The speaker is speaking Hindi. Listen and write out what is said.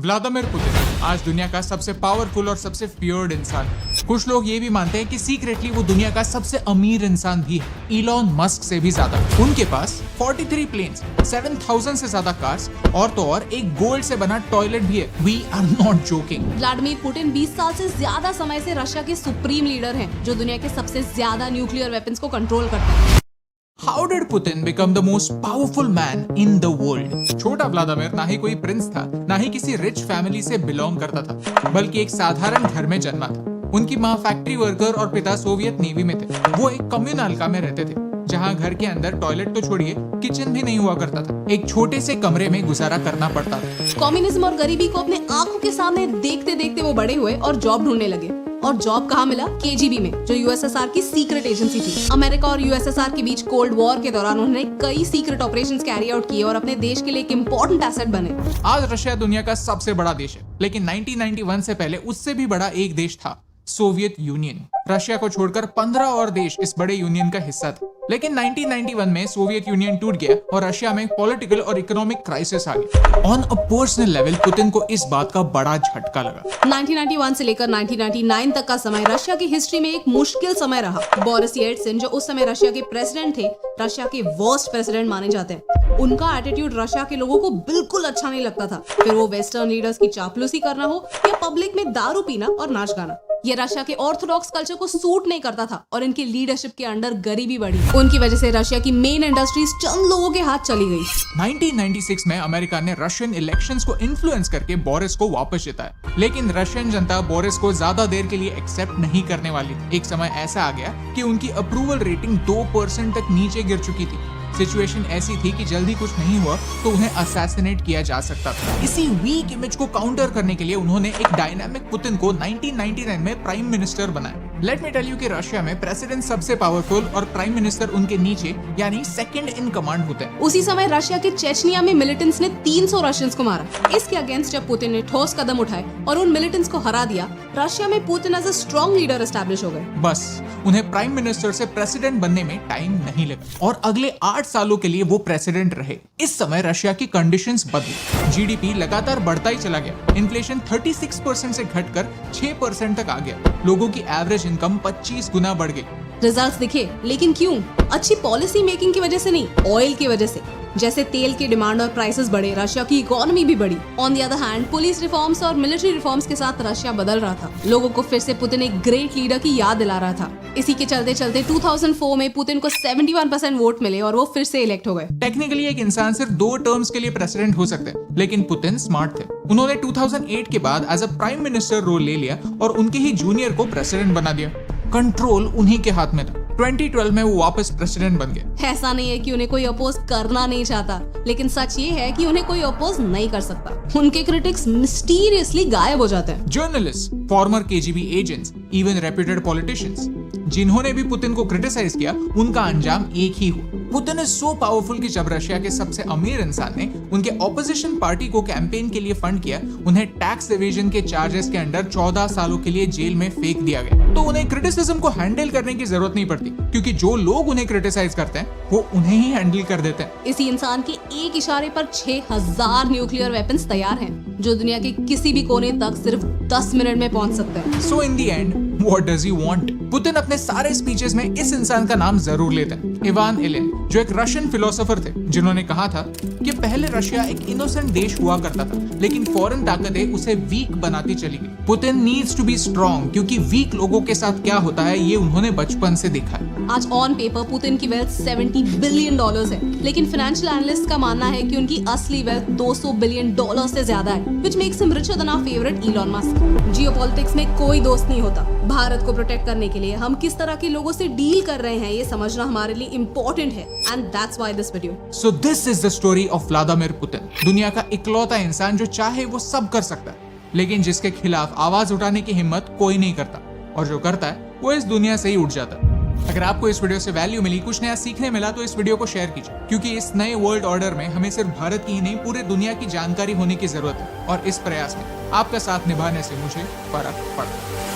व्लादिमीर पुतिन आज दुनिया का सबसे पावरफुल और सबसे फियर्ड इंसान है। कुछ लोग ये भी मानते हैं कि सीक्रेटली वो दुनिया का सबसे अमीर इंसान भी है, इलॉन मस्क से भी ज्यादा। उनके पास 43 प्लेन्स, 7000 से ज्यादा कार्स और तो और एक गोल्ड से बना टॉयलेट भी है। We are not joking. Vladimir Putin 20 साल से ज्यादा समय से रशिया के सुप्रीम लीडर हैं, जो दुनिया के सबसे ज्यादा न्यूक्लियर वेपन्स को कंट्रोल करते हैं। How did Putin become the most powerful man in the world? छोटा व्लादिमीर ना ही कोई प्रिंस था, ना ही किसी रिच फैमिली से बिलोंग करता था, बल्कि एक साधारण घर में जन्मा था। उनकी माँ फैक्ट्री वर्कर और पिता सोवियत नेवी में थे। वो एक कम्युनल में रहते थे, जहाँ घर के अंदर टॉयलेट तो छोड़िए किचन भी नहीं हुआ करता था। एक छोटे से कमरे में गुजारा करना पड़ता था। कम्युनिज्म और गरीबी को अपने आंखों के सामने देखते देखते वो बड़े हुए और जॉब ढूंढने लगे। और जॉब कहाँ मिला? केजीबी में, जो यूएसएसआर की सीक्रेट एजेंसी थी। अमेरिका और यूएसएसआर के बीच कोल्ड वॉर के दौरान उन्होंने कई सीक्रेट ऑपरेशंस कैरी आउट किए और अपने देश के लिए एक इम्पोर्टेंट एसेट बने। आज रशिया दुनिया का सबसे बड़ा देश है, लेकिन 1991 से पहले उससे भी बड़ा एक देश था, सोवियत यूनियन। रशिया को छोड़कर 15 और देश इस बड़े यूनियन का हिस्सा थे। लेकिन 1991 में सोवियत यूनियन टूट गया और रशिया में पॉलिटिकल और इकोनॉमिक क्राइसिस आ गया। On a personal level Putin को इस बात का बड़ा झटका लगा। 1991 से लेकर 1999 तक का समय रशिया की हिस्ट्री में एक मुश्किल समय रहा। बोरिस येल्त्सिन, जो उस समय रशिया के प्रेसिडेंट थे, रशिया के वर्स्ट प्रेसिडेंट माने जाते हैं। उनका एटीट्यूड रशिया के लोगों को बिल्कुल अच्छा नहीं लगता था। फिर वो वेस्टर्न लीडर्स की चापलूसी करना हो या पब्लिक में दारू पीना और नाच गाना, ये रशिया के ऑर्थोडॉक्स कल्चर को सूट नहीं करता था। और इनकी लीडरशिप के अंडर गरीबी बढ़ी। उनकी वजह से रशिया की मेन इंडस्ट्रीज चंद लोगों के हाथ चली गई। 1996 में अमेरिका ने रशियन इलेक्शंस को इन्फ्लुएंस करके बोरिस को वापस जिताया, लेकिन रशियन जनता बोरिस को ज्यादा देर के लिए एक्सेप्ट नहीं करने वाली थी। एक समय ऐसा आ गया कि उनकी अप्रूवल रेटिंग 2% तक नीचे गिर चुकी थी। सिचुएशन ऐसी थी कि जल्दी कुछ नहीं हुआ तो उन्हें असैसिनेट किया जा सकता था। इसी वीक इमेज को काउंटर करने के लिए उन्होंने एक डायनामिक पुतिन को 1999 में प्राइम मिनिस्टर बनाया। लेट मी टेल यू कि रशिया में प्रेसिडेंट सबसे पावरफुल और प्राइम मिनिस्टर उनके नीचे यानी सेकंड इन कमांड होते हैं। उसी समय रशिया के चेचनिया में मिलिटेंट्स ने 300 रशियंस को मारा। इसके अगेंस्ट जब पुतिन ने ठोस कदम उठाए और उन मिलिटेंट्स को हरा दिया, रशिया में Putin as a strong leader establish हो गए। बस उन्हें प्राइम मिनिस्टर से प्रेसिडेंट बनने में टाइम नहीं लगा और अगले 8 सालों के लिए वो प्रेसिडेंट रहे। इस समय रशिया की कंडीशंस बदली। जीडीपी लगातार बढ़ता ही चला गया। इन्फ्लेशन 36% से घटकर 6% तक आ गया। लोगों की एवरेज इनकम 25 गुना बढ़ गई। रिजल्ट्स दिखे, लेकिन क्यों? अच्छी पॉलिसी मेकिंग की वजह से नहीं, ऑयल की वजह से। जैसे तेल की डिमांड और प्राइसेस बढ़े, रशिया की इकोनॉमी भी बढ़ी। On the other hand, police reforms और मिलिट्री रिफॉर्म्स के साथ रशिया बदल रहा था। लोगों को फिर से पुतिन एक ग्रेट लीडर की याद दिला रहा था। इसी के चलते चलते 2004 में पुतिन को 71% वोट मिले और वो फिर से इलेक्ट हो गए। टेक्निकली एक इंसान सिर्फ 2 टर्म्स के लिए प्रेसिडेंट हो सकते हैं, लेकिन पुतिन स्मार्ट थे। उन्होंने 2008 के बाद as a prime minister role ले लिया और उनके ही जूनियर को प्रेसिडेंट बना दिया। कंट्रोल उन्हीं के हाथ में था। 2012 में वो वापस प्रेसिडेंट बन गए। ऐसा नहीं है कि उन्हें कोई अपोज करना नहीं चाहता, लेकिन सच ये है कि उन्हें कोई अपोज नहीं कर सकता। उनके क्रिटिक्स मिस्टीरियसली गायब हो जाते हैं। Journalist, farmer KGB agents, even reputed politicians, जिन्होंने भी पुतिन को क्रिटिसाइज किया, उनका अंजाम एक ही हुआ। पुतिन इज सो पावरफुल कि जब रशिया के सबसे अमीर इंसान ने उनके ऑपोजिशन पार्टी को कैंपेन के लिए फंड किया, उन्हें टैक्स एवेजन के चार्जेस के अंडर 14 सालों के लिए जेल में फेंक दिया गया। तो उन्हें क्रिटिसिज्म को हैंडल करने की जरूरत नहीं पड़ती, क्योंकि जो लोग उन्हें क्रिटिसाइज करते हैं वो उन्हें ही हैंडल कर देते हैं। इसी इंसान के एक इशारे पर 6000 न्यूक्लियर वेपन्स तैयार हैं, जो दुनिया के किसी भी कोने तक सिर्फ 10 मिनट में पहुंच सकते हैं। So in the end what does he want? Putin अपने सारे स्पीचेस में इस इंसान का नाम जरूर लेते हैं, इवान इलिन, जो एक रशियन फिलोसोफर थे, जिन्होंने कहा था कि पहले रशिया एक इनोसेंट देश हुआ करता था, लेकिन फॉरेन ताकतें उसे वीक बनाती चली गई। Putin needs to be strong, क्योंकि वीक लोगों के साथ क्या होता है ये उन्होंने बचपन से देखा है। आज ऑन पेपर पुतिन की वेल्थ $70 बिलियन है, लेकिन फाइनेंशियल एनालिस्ट का मानना है कि उनकी असली वेल्थ $200 बिलियन से ज्यादा है, which makes him richer than our favorite Elon Musk। Geopolitics में कोई दोस्त नहीं होता। भारत को प्रोटेक्ट करने के लिए हम किस तरह के लोगों से डील कर रहे हैं, ये समझना हमारे लिए इम्पोर्टेंट है। And that's why this video. So this is the story of Vladimir Putin, दुनिया का इकलौता इंसान जो चाहे वो सब कर सकता है, लेकिन जिसके खिलाफ आवाज उठाने की हिम्मत कोई नहीं करता, और जो करता है वो इस दुनिया से ही उठ जाता है। अगर आपको इस वीडियो से वैल्यू मिली, कुछ नया सीखने मिला, तो इस वीडियो को शेयर कीजिए, क्योंकि इस नए वर्ल्ड ऑर्डर में हमें सिर्फ भारत की ही नहीं पूरे दुनिया की जानकारी होने की जरूरत है, और इस प्रयास में आपका साथ निभाने से मुझे फर्क पड़ता है।